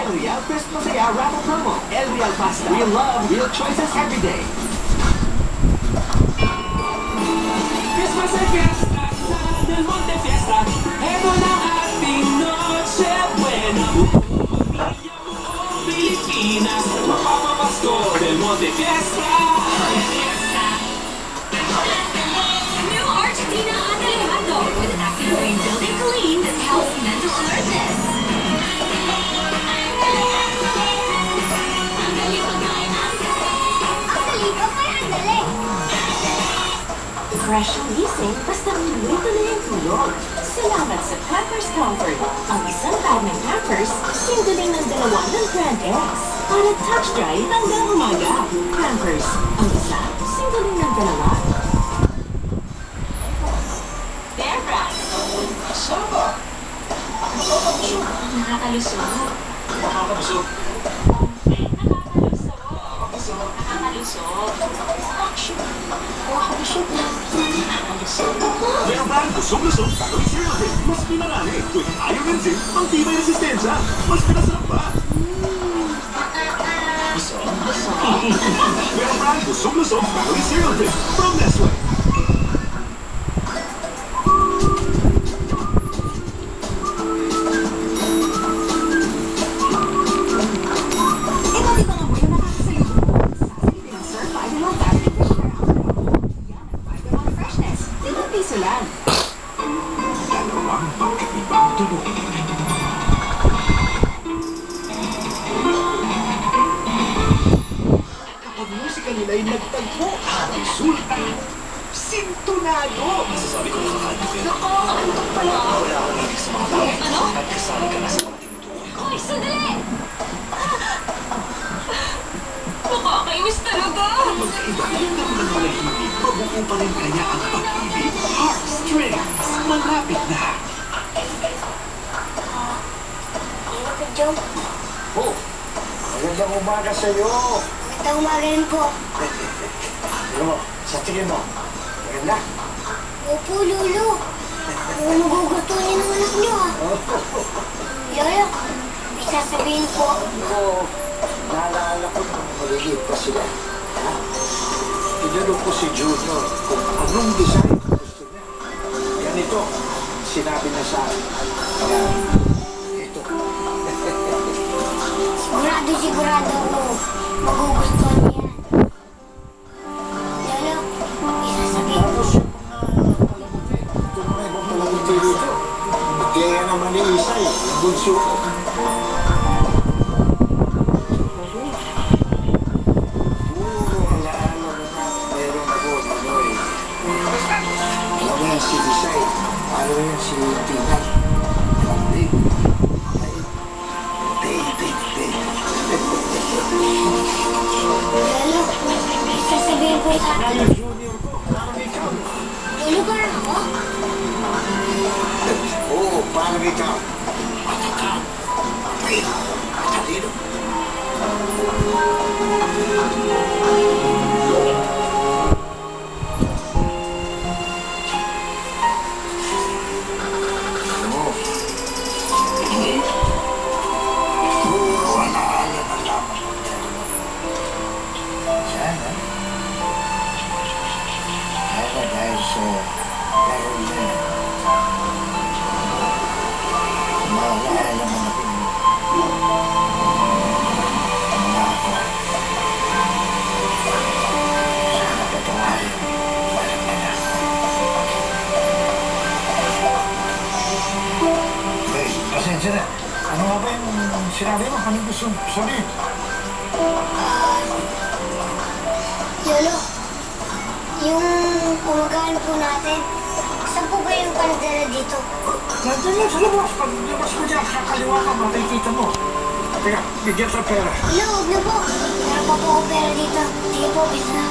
El Real Christmas Masaya Raffle Promo. El Real Pasta. Real love, real choices every day. Christmas ay fiesta, sa Del Monte Fiesta. Eto na ating Noche Buena. Pilipinas, mapapamasko Del Monte Fiesta. New Argentina Adelgado with an active brain building clean that helps mental alertness. Fresh gising, basta tuloy-tuloy ang tulog. Salamat sa Pampers Comfort. Ang isang bag ng Pampers, singling ng dalawa ng Grand X. Para touch dry hanggang umaga. Pampers, ang isa, singling ng dalawa. Bear Brand. Saba! Nakakabusog. Nakakalusog. Nakakabusog. Nakakalusog. Bear Brand, busog-lusog, calorie cereal din. Mas pinarami. With higher enzyme, ang tibay resistensya. Mas pinasarap pa. Bear Brand, busog-lusog, calorie cereal din. From Nestle. Lang. Dalawang magkaibang tunog. Kapag musika nila ay nagtagpo, resulta, sintonado. Masasabi ko nakakalimutan yun. Nakakaantok pala. Wala akong ibig sa mga tao. Ano? Nagkasali ka na sa mga tinutukoy ko. Hoy, sandali! Nakakainis talaga! Magkaiba yung naman ng malahibig, mabuo pa rin kaya ang pag-ibig. Heartstrings, malapit na. Bakit, Joe? Oh, magandang umaga sa'yo. Magandang umaga rin po. Ano mo, sa tingin mo, maganda? Opo, Lolo. Mukhang magugustuhan niyo ng anak niyo, ah. Lolo, may sasabihin po. Oo, naalala ko nung maliliit pa sila. Ha? Tinanong ko si Junior kung anong design gusto niya. Ganito, sinabi na sa akin. Kaya, ito. Sigurado ako. Magugustuhan niya. Lolo, may sasabihin po. Tapos yung mga palamuti, ito mga ibang palamuti dito. Kaya naman ni Isa eh, yung bunso ko. Puro alaala na meron ako, ano eh. Alam mo yan si Isa eh, ano yan si Tina. Babe. Lolo, may sasabihin po sa akin. Yung junior ko, parang ikaw. Lolo, parang ako? Oo, parang ikaw. At ikaw, pino, talino. Oo. Hindi. Puro alaala na lamang ang meron ako. Sana. Sana dahil sa laro na yan. Maalaala mo na rin ang mga ako. Sana patawarin walang anak. Hey, pasensya na. Ano nga ba yung sinabi mo? Anong gusto mong sabihin? Lolo, yung umagahan po natin, saan po ba yung pandera dito? Nandun lang sa labas. Pag labas mo dyan, kakaliwa ka, makikita mo. Teka, bigyan sa pera. Lolo, huwag na po. Meron pa po ako pera dito. Sige po, bisa na.